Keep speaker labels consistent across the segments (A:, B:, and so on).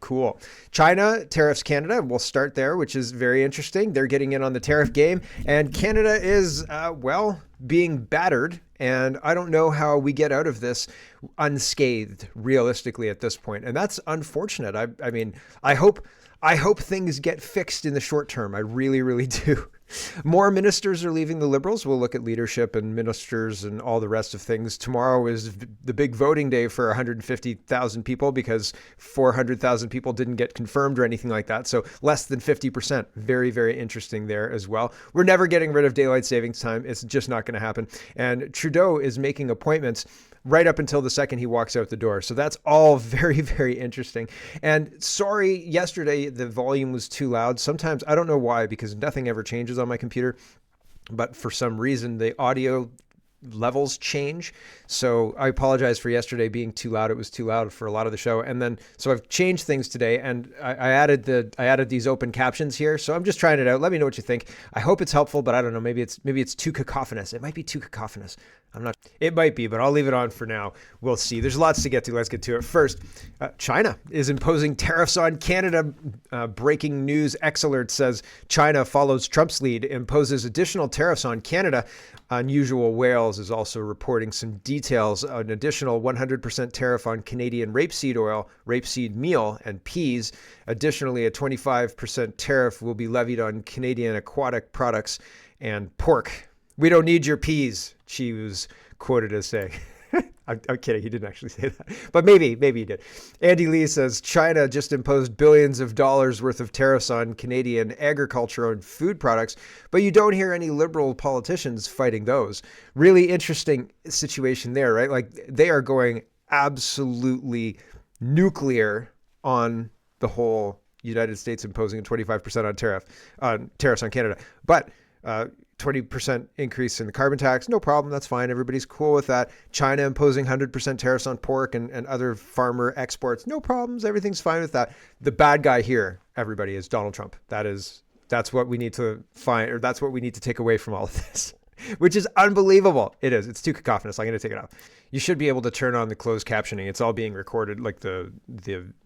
A: Cool. China tariffs Canada. We'll start there, which is very interesting. They're getting in on the tariff game, and Canada is, being battered. And I don't know how we get out of this unscathed, realistically, at this point. And that's unfortunate. I mean, I hope things get fixed in the short term. I really, really do. More ministers are leaving the Liberals. We'll look at leadership and ministers and all the rest of things. Tomorrow is the big voting day for 150,000 people because 400,000 people didn't get confirmed or anything like that. So less than 50%. Very, very interesting there as well. We're never getting rid of daylight savings time. It's just not going to happen. And Trudeau is making appointments right up until the second he walks out the door. So that's all very, very interesting. And sorry, yesterday the volume was too loud. Sometimes, I don't know why, because nothing ever changes on my computer, but for some reason the audio levels change. So I apologize for yesterday being too loud. It was too loud for a lot of the show. And then, so I've changed things today, and I added these open captions here. So I'm just trying it out. Let me know what you think. I hope it's helpful, but I don't know. Maybe it's too cacophonous. It might be too cacophonous. It might be, but I'll leave it on for now. We'll see. There's lots to get to. Let's get to it. First, China is imposing tariffs on Canada. Breaking news. X-Alert says China follows Trump's lead, imposes additional tariffs on Canada. Unusual Whales is also reporting some details. An additional 100% tariff on Canadian rapeseed oil, rapeseed meal, and peas. Additionally, a 25% tariff will be levied on Canadian aquatic products and pork. We don't need your peas, she was quoted as saying. I'm kidding. He didn't actually say that, but maybe he did. Andy Lee says China just imposed billions of dollars worth of tariffs on Canadian agriculture and food products, but you don't hear any Liberal politicians fighting those. Really interesting situation there, right? Like they are going absolutely nuclear on the whole United States imposing a 25% on tariffs on Canada, but 20% increase in the carbon tax. No problem. That's fine. Everybody's cool with that. China imposing 100% tariffs on pork and other farmer exports. No problems. Everything's fine with that. The bad guy here, everybody, is Donald Trump. That's what we need to find, or that's what we need to take away from all of this, which is unbelievable. It is. It's too cacophonous. I'm going to take it off. You should be able to turn on the closed captioning. It's all being recorded. Like the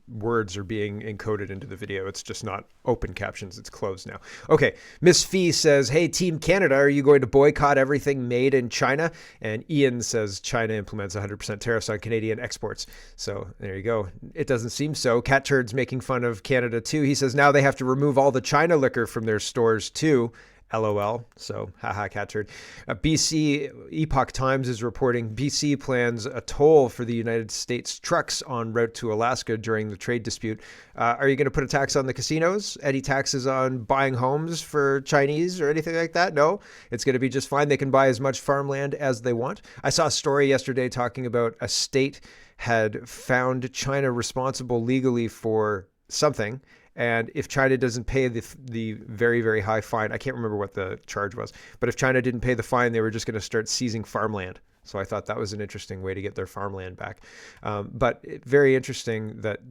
A: words are being encoded into the video. It's just not open captions. It's closed now. Okay. Miss Fee says, hey, Team Canada, are you going to boycott everything made in China? And Ian says China implements 100% tariffs on Canadian exports. So there you go. It doesn't seem so. Cat Turd's making fun of Canada too. He says now they have to remove all the China liquor from their stores too. LOL. So, haha, Cat Turd. BC Epoch Times is reporting BC plans a toll for the United States trucks en route to Alaska during the trade dispute. Are you going to put a tax on the casinos? Any taxes on buying homes for Chinese or anything like that? No, it's going to be just fine. They can buy as much farmland as they want. I saw a story yesterday talking about a state had found China responsible legally for something. And if China doesn't pay the very, very high fine, I can't remember what the charge was, but if China didn't pay the fine, they were just going to start seizing farmland. So I thought that was an interesting way to get their farmland back. But very interesting that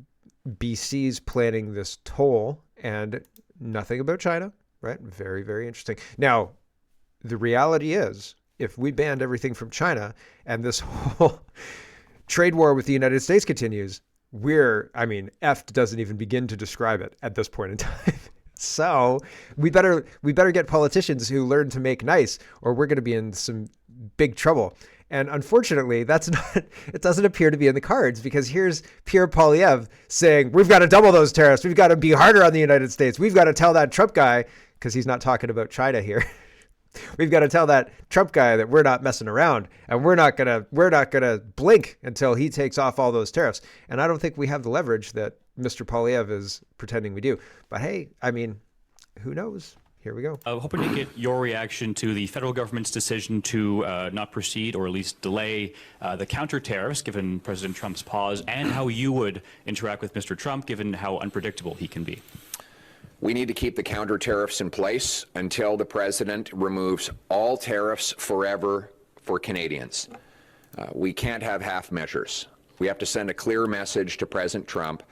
A: BC's planning this toll and nothing about China, right? Very, very interesting. Now, the reality is, if we banned everything from China and this whole trade war with the United States continues, F doesn't even begin to describe it at this point in time. So we better get politicians who learn to make nice, or we're going to be in some big trouble. And unfortunately, it doesn't appear to be in the cards, because here's Pierre Poilievre saying, we've got to double those tariffs. We've got to be harder on the United States. We've got to tell that Trump guy, because he's not talking about China here. We've got to tell that Trump guy that we're not messing around, and we're not gonna blink until he takes off all those tariffs. And I don't think we have the leverage that Mr. Poilievre is pretending we do. But hey, who knows? Here we go.
B: Hoping to get your reaction to the federal government's decision to not proceed, or at least delay the counter tariffs, given President Trump's pause, and how you would interact with Mr. Trump, given how unpredictable he can be.
C: We need to keep the counter tariffs in place until the president removes all tariffs forever for Canadians. We can't have half measures. We have to send a clear message to President Trump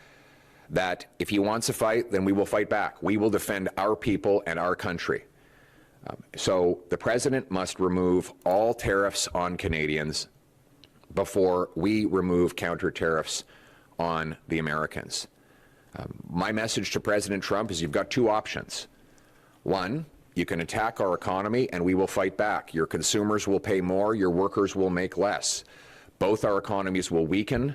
C: that if he wants to fight, then we will fight back. We will defend our people and our country. So the president must remove all tariffs on Canadians before we remove counter tariffs on the Americans. My message to President Trump is you've got two options. One, you can attack our economy and we will fight back. Your consumers will pay more, your workers will make less. Both our economies will weaken,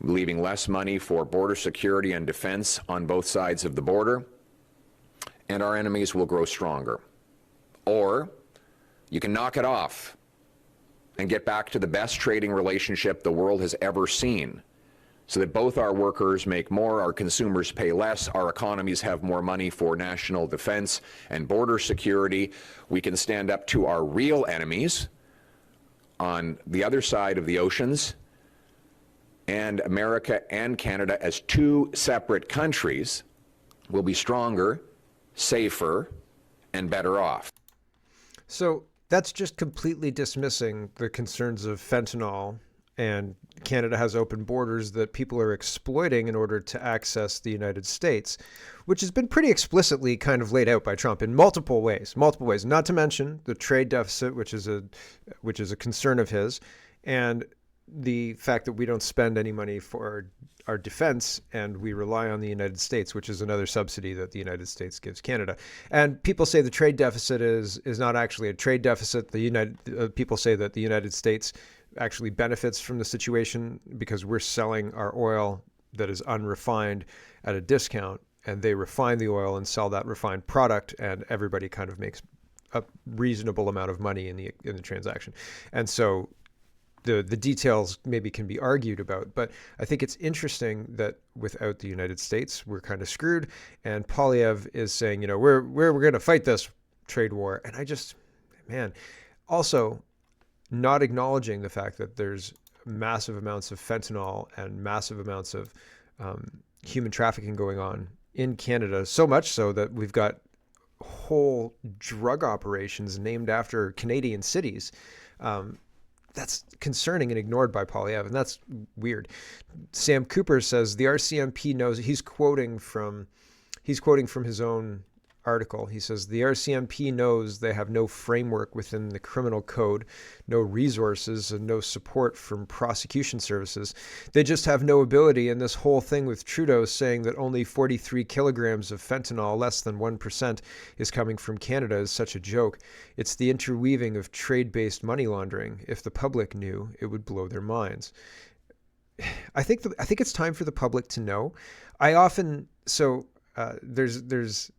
C: leaving less money for border security and defense on both sides of the border, and our enemies will grow stronger. Or you can knock it off and get back to the best trading relationship the world has ever seen, so that both our workers make more, our consumers pay less, our economies have more money for national defense and border security. We can stand up to our real enemies on the other side of the oceans, and America and Canada as two separate countries will be stronger, safer, and better off.
A: So that's just completely dismissing the concerns of fentanyl, and Canada has open borders that people are exploiting in order to access the United States, which has been pretty explicitly kind of laid out by Trump in multiple ways, not to mention the trade deficit, which is a concern of his, and the fact that we don't spend any money for our defense and we rely on the United States, which is another subsidy that the United States gives Canada. And people say the trade deficit is not actually a trade deficit. People say that the United States actually benefits from the situation because we're selling our oil that is unrefined at a discount, and they refine the oil and sell that refined product, and everybody kind of makes a reasonable amount of money in the transaction. And so the details maybe can be argued about, but I think it's interesting that without the United States, we're kind of screwed. And Poilievre is saying, we're going to fight this trade war. And also not acknowledging the fact that there's massive amounts of fentanyl and massive amounts of human trafficking going on in Canada, so much so that we've got whole drug operations named after Canadian cities. That's concerning and ignored by Poilievre, and that's weird. Sam Cooper says the RCMP knows. He's quoting from his own article. He says the RCMP knows they have no framework within the criminal code, no resources, and no support from prosecution services. They just have no ability. And this whole thing with Trudeau saying that only 43 kilograms of fentanyl, less than 1%, is coming from Canada is such a joke. It's the interweaving of trade-based money laundering. If the public knew, it would blow their minds. I think it's time for the public to know. There's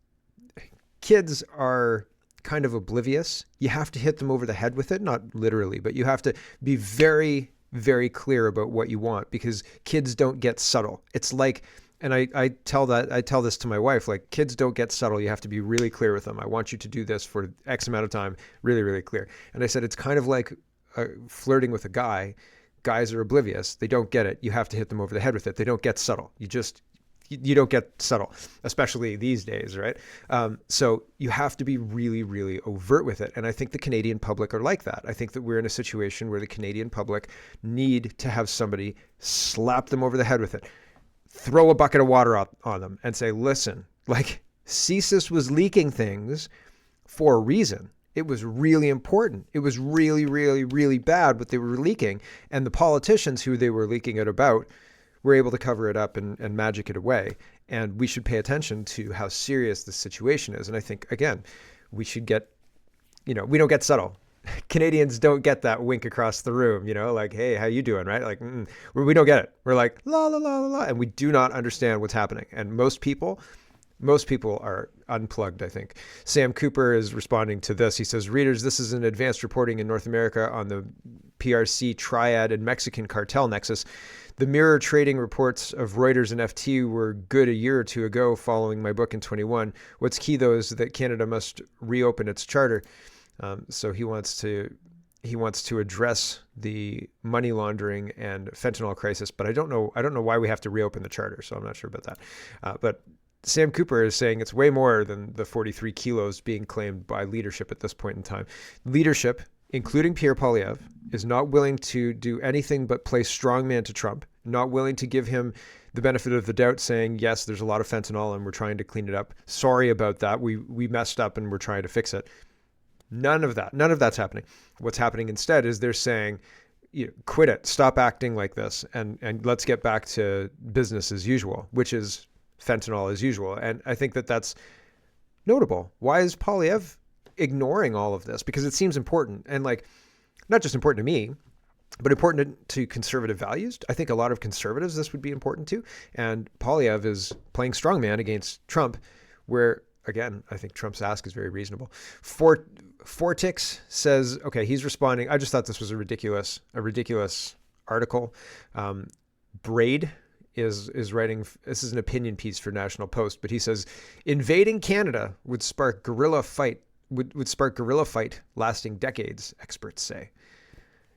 A: kids are kind of oblivious. You have to hit them over the head with it, not literally, but you have to be very, very clear about what you want, because kids don't get subtle. It's like, and I tell this to my wife, like, kids don't get subtle. You have to be really clear with them. I want you to do this for X amount of time, really, really clear. And I said, it's kind of like flirting with a guy. Guys are oblivious. They don't get it. You have to hit them over the head with it. They don't get subtle. You don't get subtle, especially these days, right? So you have to be really, really overt with it. And I think the Canadian public are like that. I think that we're in a situation where the Canadian public need to have somebody slap them over the head with it, throw a bucket of water on them and say, listen, like, CSIS was leaking things for a reason. It was really important. It was really, really, really bad what they were leaking. And the politicians who they were leaking it about were able to cover it up and magic it away. And we should pay attention to how serious the situation is. And I think, again, we should get, we don't get subtle. Canadians don't get that wink across the room, like, hey, how you doing, right? Like, we don't get it. We're like, la, la, la, la, la, and we do not understand what's happening. And most people are unplugged, I think. Sam Cooper is responding to this. He says, readers, this is an advanced reporting in North America on the PRC triad and Mexican cartel nexus. The mirror trading reports of Reuters and FT were good a year or two ago following my book in 21. What's key, though, is that Canada must reopen its charter. So he wants to address the money laundering and fentanyl crisis, but I don't know why we have to reopen the charter, so I'm not sure about that. But Sam Cooper is saying it's way more than the 43 kilos being claimed by leadership at this point in time. Leadership, including Pierre Poilievre, is not willing to do anything but play strongman to Trump, not willing to give him the benefit of the doubt, saying, yes, there's a lot of fentanyl and we're trying to clean it up. Sorry about that. We messed up and we're trying to fix it. None of that's happening. What's happening instead is they're saying, quit it, stop acting like this, and let's get back to business as usual, which is fentanyl as usual. And I think that that's notable. Why is Poilievre ignoring all of this? Because it seems important, and like, not just important to me, but important to conservative values. I think a lot of conservatives, this would be important to. And Poilievre is playing strongman against Trump, where, again, I think Trump's ask is very reasonable. Fortix says, okay, he's responding. I just thought this was a ridiculous article. Braid is writing, this is an opinion piece for National Post, but he says, invading Canada would spark guerrilla fight lasting decades, experts say.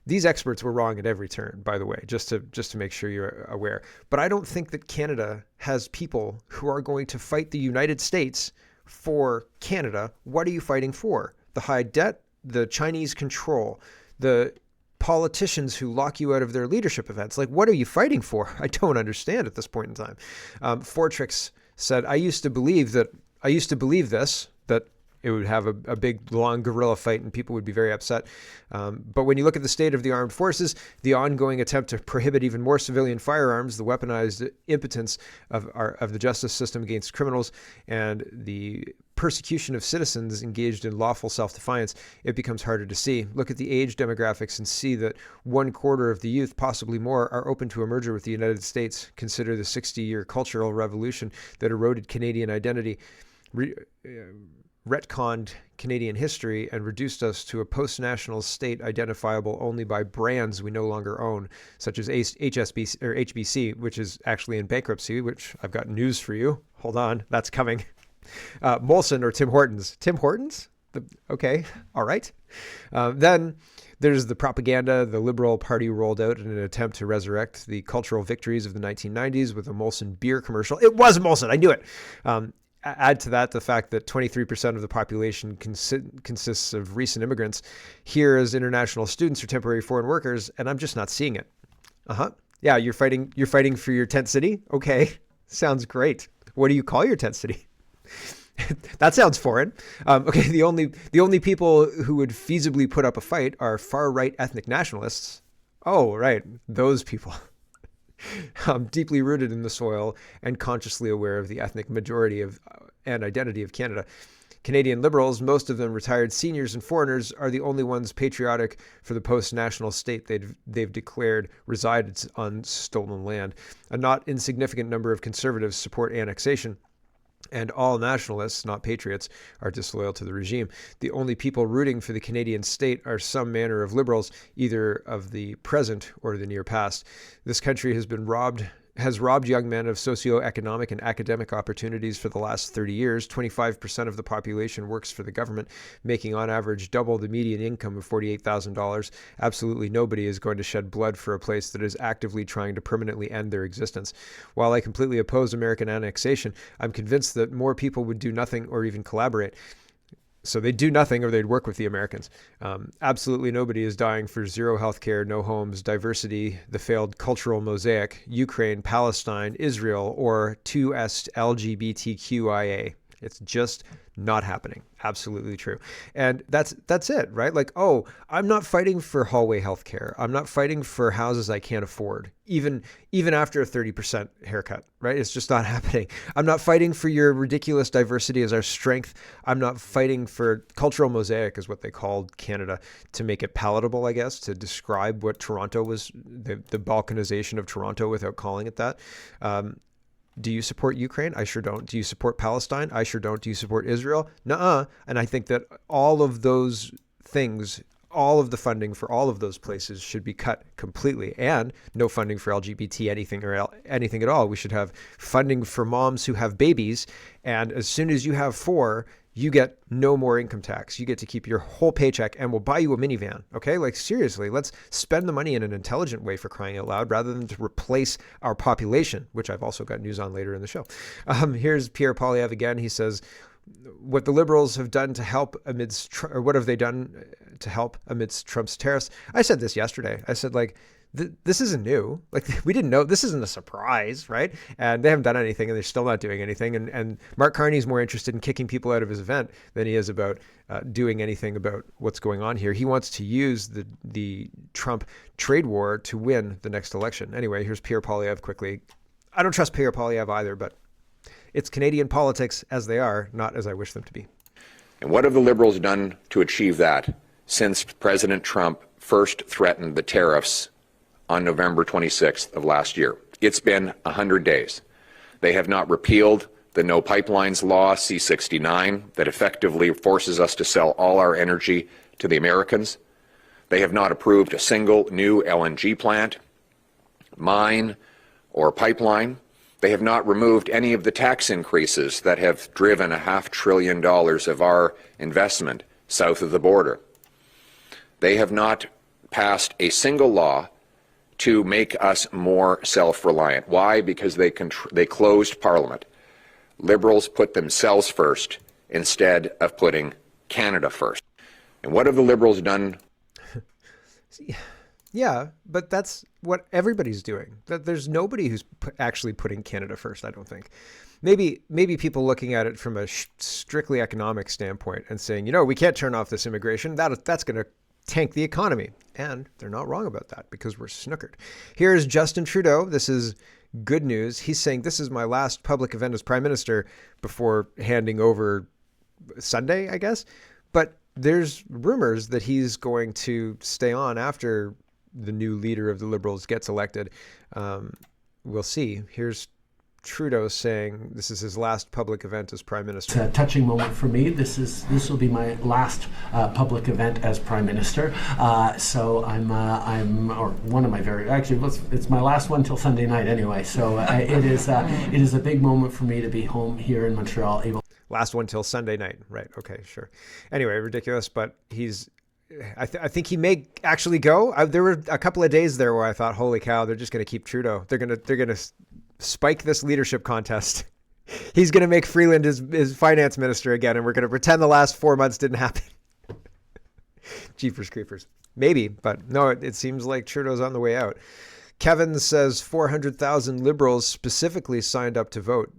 A: These experts were wrong at every turn, by the way, just to make sure you're aware. But I don't think that Canada has people who are going to fight the United States for Canada. What are you fighting for? The high debt, the Chinese control, the politicians who lock you out of their leadership events. Like, what are you fighting for? I don't understand at this point in time. Fortrix said, I used to believe this, that it would have a big, long guerrilla fight and people would be very upset. But when you look at the state of the armed forces, the ongoing attempt to prohibit even more civilian firearms, the weaponized impotence of the justice system against criminals, and the persecution of citizens engaged in lawful self-defiance, it becomes harder to see. Look at the age demographics and see that 1/4 of the youth, possibly more, are open to a merger with the United States. Consider the 60-year cultural revolution that eroded Canadian identity, retconned Canadian history, and reduced us to a post-national state identifiable only by brands we no longer own, such as HSBC or HBC, which is actually in bankruptcy, which I've got news for you. Hold on, that's coming. Molson or Tim Hortons. Tim Hortons? Okay, all right. Then there's the propaganda the Liberal Party rolled out in an attempt to resurrect the cultural victories of the 1990s with a Molson beer commercial. It was Molson, I knew it. Add to that the fact that 23% of the population consists of recent immigrants here as international students or temporary foreign workers, and I'm just not seeing it. Yeah, you're fighting for your tent city? Okay, sounds great. What do you call your tent city? That sounds foreign. Okay, the only people who would feasibly put up a fight are far-right ethnic nationalists. Oh, right, those people. Deeply rooted in the soil and consciously aware of the ethnic majority and identity of Canada. Canadian Liberals, most of them retired seniors and foreigners, are the only ones patriotic for the post-national state they've declared resides on stolen land. A not insignificant number of Conservatives support annexation, and all nationalists, not patriots, are disloyal to the regime. The only people rooting for the Canadian state are some manner of Liberals, either of the present or the near past. This country has robbed young men of socioeconomic and academic opportunities for the last 30 years. 25% of the population works for the government, making on average double the median income of $48,000. Absolutely nobody is going to shed blood for a place that is actively trying to permanently end their existence. While I completely oppose American annexation, I'm convinced that more people would do nothing or even collaborate. So they'd do nothing or they'd work with the Americans. Absolutely nobody is dying for zero healthcare, no homes, diversity, the failed cultural mosaic, Ukraine, Palestine, Israel, or 2S LGBTQIA. It's just not happening. Absolutely true. And that's it, right? Like, oh, I'm not fighting for hallway healthcare. I'm not fighting for houses I can't afford, even after a 30% haircut, right? It's just not happening. I'm not fighting for your ridiculous diversity as our strength. I'm not fighting for cultural mosaic, is what they called Canada, to make it palatable, I guess, to describe what Toronto was, the balkanization of Toronto without calling it that. Do you support Ukraine? I sure don't. Do you support Palestine? I sure don't. Do you support Israel? Nuh-uh. And I think that all of those things, all of the funding for all of those places should be cut completely, and no funding for LGBT anything or anything at all. We should have funding for moms who have babies, and as soon as you have 4, you get no more income tax. You get to keep your whole paycheck, and we'll buy you a minivan. Okay? Like, seriously, let's spend the money in an intelligent way, for crying out loud, rather than to replace our population, which I've also got news on later in the show. Here's Pierre Poilievre again. He says, what the Liberals have done to help what have they done to help amidst Trump's tariffs? I said this yesterday. I said, like, this isn't new. Like, we didn't know. This isn't a surprise, right? And they haven't done anything, and they're still not doing anything. And Mark Carney is more interested in kicking people out of his event than he is about doing anything about what's going on here. He wants to use the Trump trade war to win the next election. Anyway, here's Pierre Poilievre quickly. I don't trust Pierre Poilievre either, but It's Canadian politics as they are, not as I wish them to be.
C: And what have the Liberals done to achieve that since President Trump first threatened the tariffs on November 26th of last year? It's been 100 days. They have not repealed the No Pipelines Law, C-69, that effectively forces us to sell all our energy to the Americans. They have not approved a single new LNG plant, mine, or pipeline. They have not removed any of the tax increases that have driven $500 billion of our investment south of the border. They have not passed a single law to make us more self-reliant. Why? Because they closed Parliament. Liberals put themselves first instead of putting Canada first. And what have the Liberals done?
A: Yeah, but that's what everybody's doing. There's nobody who's actually putting Canada first, I don't think. Maybe people looking at it from a strictly economic standpoint and saying, you know, we can't turn off this immigration. That's going to tank the economy. And they're not wrong about that because we're snookered. Here's Justin Trudeau. This is good news. He's saying this is my last public event as Prime Minister before handing over Sunday, I guess. But there's rumors that he's going to stay on after the new leader of the Liberals gets elected. We'll see. Here's Trudeau saying this is his last public event as Prime Minister.
D: It's a touching moment for me. This will be my last public event as Prime Minister. So or one of my it's my last one till Sunday night anyway. So it is a big moment for me to be home here in Montreal.
A: Last one till Sunday night, right? Okay, sure. Anyway, ridiculous, but I think he may actually go. There were a couple of days there where I thought, holy cow, they're just going to keep Trudeau. They're gonna spike this leadership contest. He's going to make Freeland his finance minister again, and we're going to pretend the last 4 months didn't happen. Jeepers creepers. Maybe, but no, it seems like Trudeau's on the way out. Kevin says 400,000 Liberals specifically signed up to vote.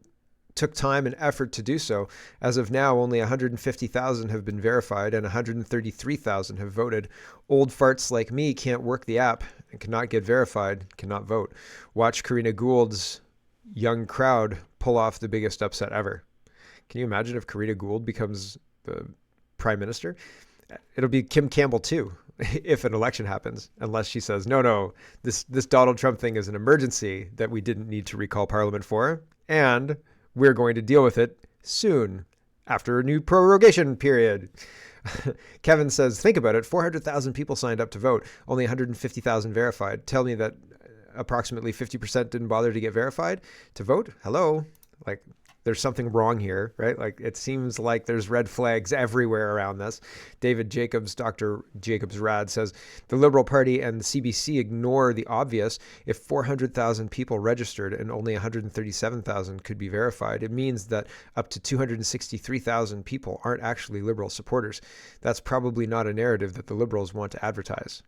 A: Took time and effort to do so. As of now, only 150,000 have been verified and 133,000 have voted. Old farts like me can't work the app and cannot get verified, cannot vote. Watch Karina Gould's young crowd pull off the biggest upset ever. Can you imagine if Karina Gould becomes the Prime Minister? It'll be Kim Campbell too, if an election happens, unless she says, no, this Donald Trump thing is an emergency that we didn't need to recall Parliament for, and we're going to deal with it soon, after a new prorogation period. Kevin says, think about it. 400,000 people signed up to vote. Only 150,000 verified. Tell me that approximately 50% didn't bother to get verified to vote? Hello? Like, there's something wrong here, right? Like, it seems like there's red flags everywhere around this. David Jacobs, Dr. Jacobs Rad says, the Liberal Party and the CBC ignore the obvious. If 400,000 people registered and only 137,000 could be verified, it means that up to 263,000 people aren't actually Liberal supporters. That's probably not a narrative that the Liberals want to advertise,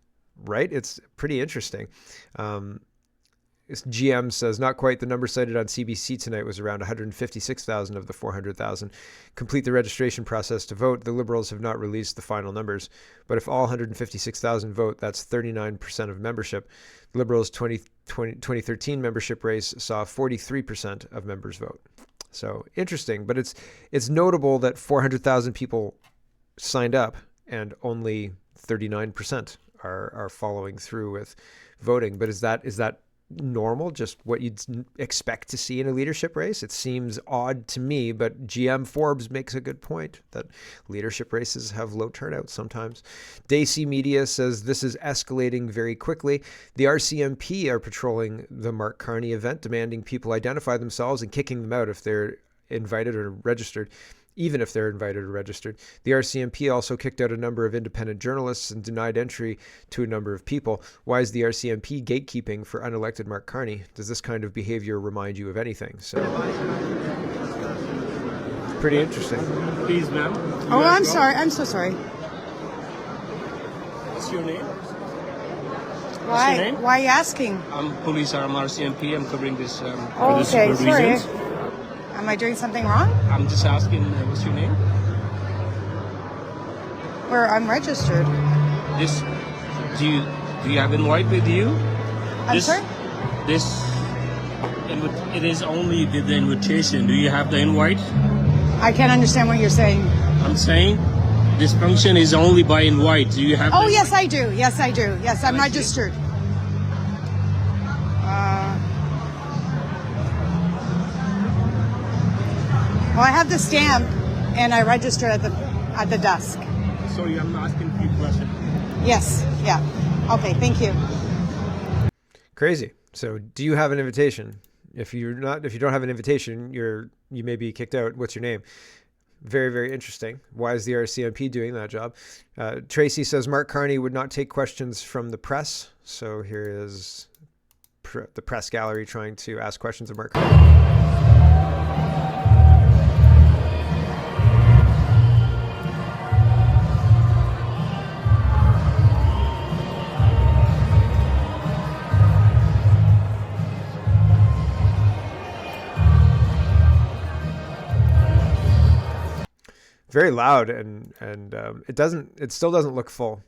A: right? It's pretty interesting. GM says, not quite. The number cited on CBC tonight was around 156,000 of the 400,000. Complete the registration process to vote. The Liberals have not released the final numbers. But if all 156,000 vote, that's 39% of membership. The Liberals' 2013 membership race saw 43% of members vote. So interesting. But it's notable that 400,000 people signed up and only 39% are following through with voting. But is that normal, just what you'd expect to see in a leadership race? It seems odd to me, but GM Forbes makes a good point that leadership races have low turnout sometimes. Daisy Media says this is escalating very quickly. The RCMP are patrolling the Mark Carney event, demanding people identify themselves and kicking them out if they're invited or registered. Even if they're invited or registered. The RCMP also kicked out a number of independent journalists and denied entry to a number of people. Why is the RCMP gatekeeping for unelected Mark Carney? Does this kind of behavior remind you of anything? So, pretty interesting.
E: Please, ma'am.
F: Oh, I'm sorry. I'm so sorry.
E: What's your name?
F: Why?
E: Your name?
F: Why are you asking?
E: I'm police. I'm RCMP. I'm covering this.
F: Oh,
E: for
F: okay,
E: this
F: sorry.
E: reasons.
F: Am I doing something wrong?
E: I'm just asking, what's your name?
F: Where I'm registered.
E: Do you have invite with you?
F: I'm sorry?
E: This it is only the invitation. Do you have the invite?
F: I can't understand what you're saying.
E: I'm saying this function is only by invite. Do you have?
F: Oh, yes, I do. Yes, I do. Yes, I'm registered. Well, I have the stamp, and I registered at the desk.
E: Sorry, I'm asking a few questions.
F: Yes. Yeah. Okay. Thank you.
A: Crazy. So, do you have an invitation? If you don't have an invitation, you may be kicked out. What's your name? Very, very interesting. Why is the RCMP doing that job? Tracy says Mark Carney would not take questions from the press. So here is the press gallery trying to ask questions of Mark Carney. Very loud, and it still doesn't look full.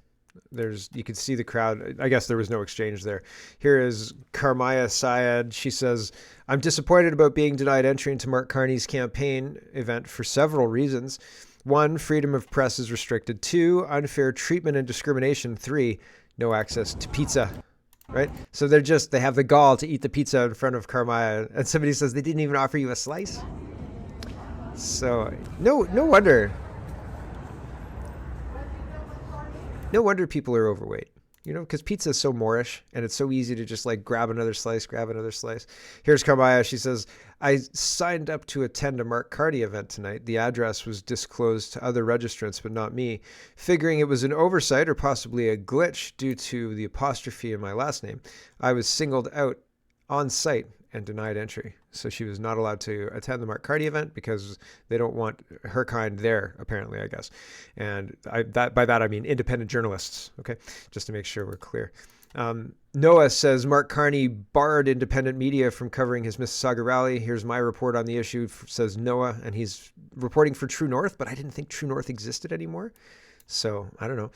A: You could see the crowd. I guess there was no exchange there. Here is Carmaya Syed. She says, I'm disappointed about being denied entry into Mark Carney's campaign event for several reasons. 1, freedom of press is restricted. 2, unfair treatment and discrimination. 3, no access to pizza. Right? So they have the gall to eat the pizza in front of Carmaya, and somebody says they didn't even offer you a slice. So no wonder people are overweight, because pizza is so Moorish and it's so easy to just like grab another slice. Here's Carmaya. She says, I signed up to attend a Mark Carney event tonight. The address was disclosed to other registrants, but not me, figuring it was an oversight or possibly a glitch due to the apostrophe in my last name. I was singled out on site and denied entry. So she was not allowed to attend the Mark Carney event because they don't want her kind there, apparently, I guess. And by that I mean independent journalists, okay? Just to make sure we're clear. Noah says Mark Carney barred independent media from covering his Mississauga rally. Here's my report on the issue, says Noah, and he's reporting for True North, but I didn't think True North existed anymore. So I don't know.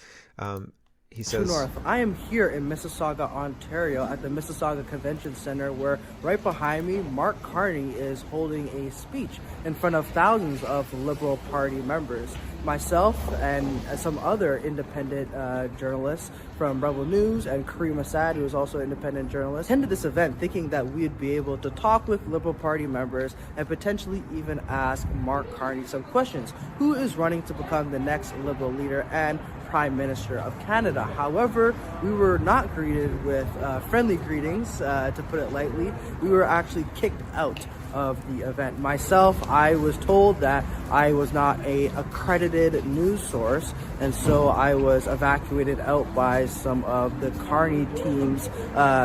A: He says,
G: True North. I am here in Mississauga, Ontario at the Mississauga Convention Center where right behind me, Mark Carney is holding a speech in front of thousands of Liberal Party members. Myself and some other independent journalists from Rebel News and Kareem Assad, who is also an independent journalist, attended this event thinking that we'd be able to talk with Liberal Party members and potentially even ask Mark Carney some questions. Who is running to become the next Liberal leader and Prime Minister of Canada? However, we were not greeted with friendly greetings, to put it lightly. We were actually kicked out of the event. Myself, I was told that I was not a accredited news source, and so I was evacuated out by some of the Carney team's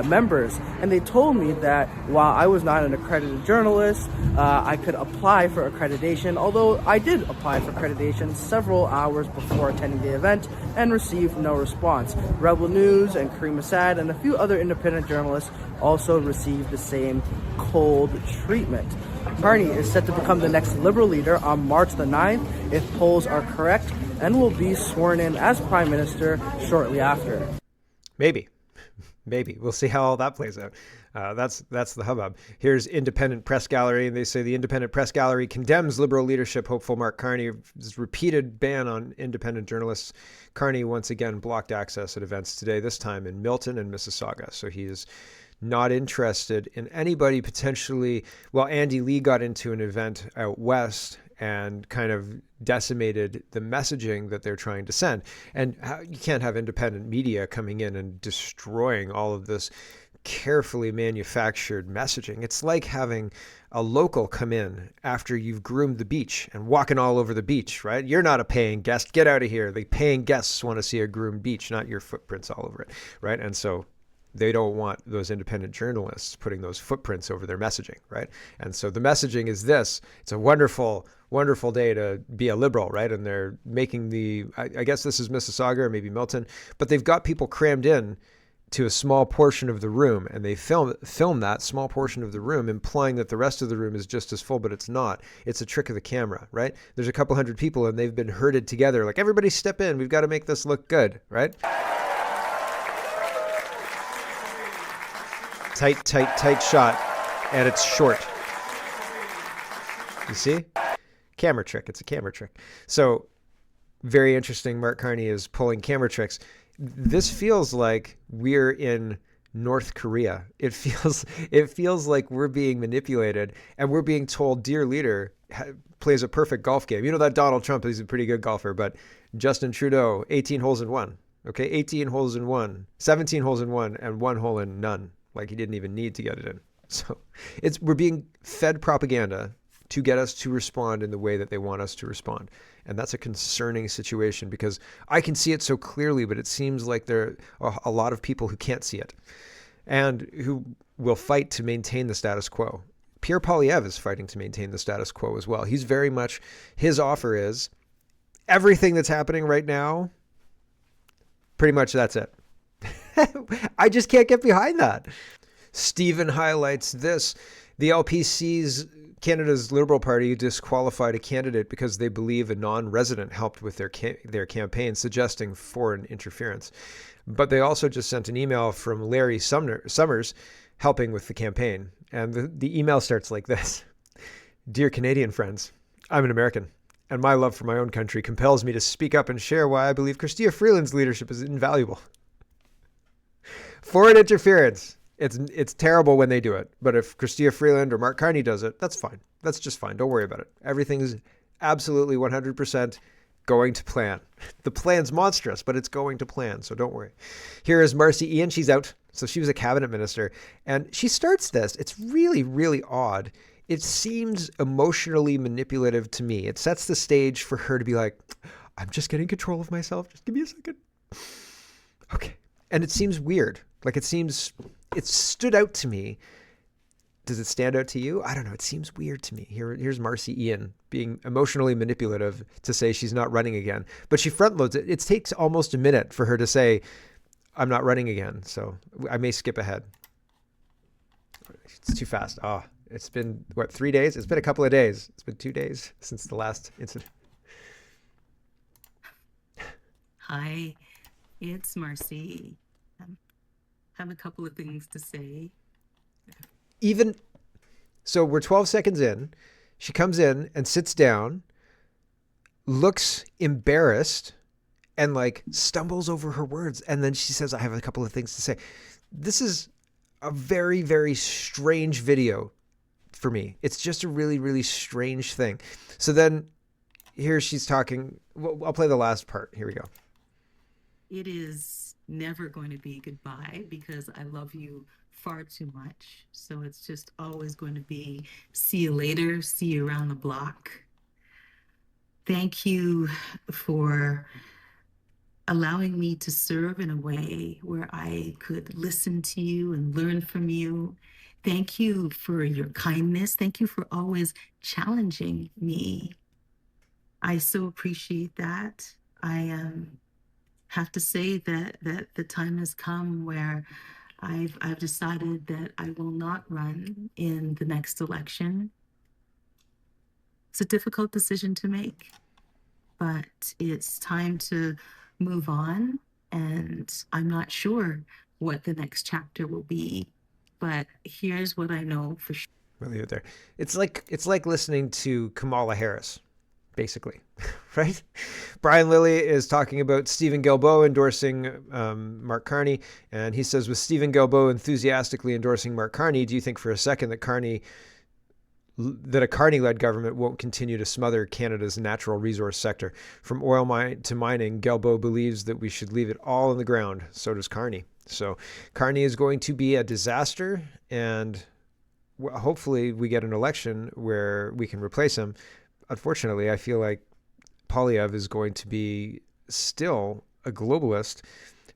G: members. And they told me that while I was not an accredited journalist, I could apply for accreditation, although I did apply for accreditation several hours before attending the event and received no response. Rebel News and Kareem Assad and a few other independent journalists also received the same cold treatment. Carney is set to become the next Liberal leader on March the 9th if polls are correct, and will be sworn in as Prime Minister shortly after.
A: Maybe. We'll see how all that plays out. That's the hubbub. Here's Independent Press Gallery, and they say the Independent Press Gallery condemns Liberal leadership hopeful Mark Carney's repeated ban on independent journalists. Carney once again blocked access at events today, this time in Milton and Mississauga. So he is not interested in anybody potentially. Well, Andy Lee got into an event out west and kind of decimated the messaging that they're trying to send. And you can't have independent media coming in and destroying all of this carefully manufactured messaging. It's like having a local come in after you've groomed the beach and walking all over the beach, right? You're not a paying guest. Get out of here. The paying guests want to see a groomed beach, not your footprints all over it, right? And so they don't want those independent journalists putting those footprints over their messaging, right? And so the messaging is this. It's a wonderful, wonderful day to be a Liberal, right? And they're making I guess this is Mississauga or maybe Milton, but they've got people crammed in to a small portion of the room, and they film that small portion of the room, implying that the rest of the room is just as full, but it's not. It's a trick of the camera, right? There's a couple hundred people, and they've been herded together. Like, everybody step in. We've got to make this look good, right? Tight shot. and it's short. You see? Camera trick. It's a camera trick. So very interesting. Mark Carney is pulling camera tricks. This feels like we're in North Korea. It feels like we're being manipulated and we're being told, dear leader plays a perfect golf game. You know that Donald Trump is a pretty good golfer, but Justin Trudeau, 18 holes in one. Okay, 18 holes in one, 17 holes in one, and 1 hole in none. Like he didn't even need to get it in. So we're being fed propaganda to get us to respond in the way that they want us to respond. And that's a concerning situation because I can see it so clearly, but it seems like there are a lot of people who can't see it and who will fight to maintain the status quo. Pierre Poilievre is fighting to maintain the status quo as well. He's very much, his offer is everything that's happening right now, pretty much that's it. I just can't get behind that. Stephen highlights this. The LPC's Canada's Liberal Party disqualified a candidate because they believe a non-resident helped with their campaign, suggesting foreign interference. But they also just sent an email from Larry Summers helping with the campaign. And the email starts like this. Dear Canadian friends, I'm an American, and my love for my own country compels me to speak up and share why I believe Chrystia Freeland's leadership is invaluable. Foreign interference. It's terrible when they do it. But if Chrystia Freeland or Mark Carney does it, that's fine. That's just fine. Don't worry about it. Everything is absolutely 100% going to plan. The plan's monstrous, but it's going to plan. So don't worry. Here is Marcy Ian. She's out. So she was a cabinet minister. And she starts this. It's really, really odd. It seems emotionally manipulative to me. It sets the stage for her to be like, I'm just getting control of myself. Just give me a second. Okay. And it seems weird. Like it stood out to me. Does it stand out to you? I don't know. It seems weird to me. Here's Marcy Ian being emotionally manipulative to say she's not running again. But she front loads it. It takes almost a minute for her to say, I'm not running again. So I may skip ahead. It's too fast. It's been, 3 days? It's been a couple of days. It's been 2 days since the last incident.
H: Hi, it's Marcy. Have a couple of things to say.
A: So we're 12 seconds in. She comes in and sits down, looks embarrassed, and stumbles over her words. And then she says, I have a couple of things to say. This is a very, very strange video for me. It's just a really, really strange thing. So then here she's talking. Well, I'll play the last part. Here we go.
H: It is never going to be goodbye because I love you far too much. So it's just always going to be see you later, see you around the block. Thank you for allowing me to serve in a way where I could listen to you and learn from you. Thank you for your kindness. Thank you for always challenging me. I so appreciate that. I have to say that the time has come where I've decided that I will not run in the next election. It's a difficult decision to make, but it's time to move on, and I'm not sure what the next chapter will be, but here's what I know for sure.
A: We'll leave it there. It's like listening to Kamala Harris, basically, right? Brian Lilly is talking about Stephen Guilbeault endorsing Mark Carney, and he says, with Stephen Guilbeault enthusiastically endorsing Mark Carney, do you think for a second that a Carney-led government won't continue to smother Canada's natural resource sector? From oil to mining, Guilbeault believes that we should leave it all in the ground. So does Carney. So Carney is going to be a disaster, and hopefully we get an election where we can replace him. Unfortunately, I feel like Poilievre is going to be still a globalist,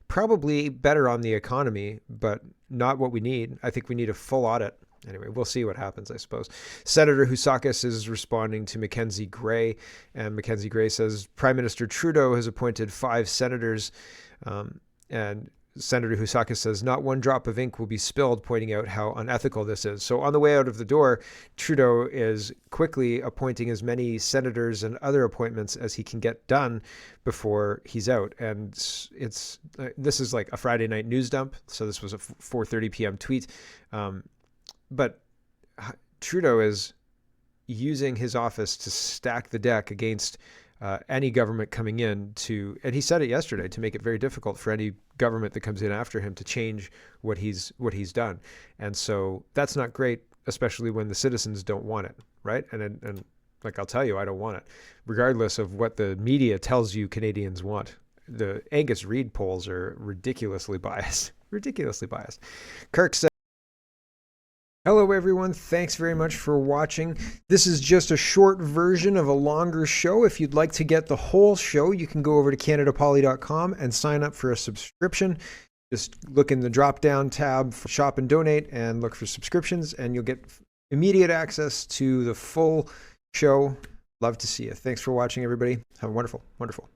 A: probably better on the economy, but not what we need. I think we need a full audit. Anyway, we'll see what happens, I suppose. Senator Housakis is responding to Mackenzie Gray, and Mackenzie Gray says Prime Minister Trudeau has appointed 5 senators, and Senator Housakis says not one drop of ink will be spilled, pointing out how unethical this is. So on the way out of the door, Trudeau is quickly appointing as many senators and other appointments as he can get done before he's out. And this is like a Friday night news dump. So this was a 4:30 p.m. tweet. But Trudeau is using his office to stack the deck against any government coming in to, and he said it yesterday, to make it very difficult for any government that comes in after him to change what he's done. And so that's not great, especially when the citizens don't want it, right? And like, I'll tell you, I don't want it, regardless of what the media tells you Canadians want. The Angus Reid polls are ridiculously biased, ridiculously biased. Kirk said, hello, everyone. Thanks very much for watching. This is just a short version of a longer show. If you'd like to get the whole show, you can go over to CanadaPoly.com and sign up for a subscription. Just look in the drop-down tab for Shop and Donate and look for subscriptions, and you'll get immediate access to the full show. Love to see you. Thanks for watching, everybody. Have a wonderful, wonderful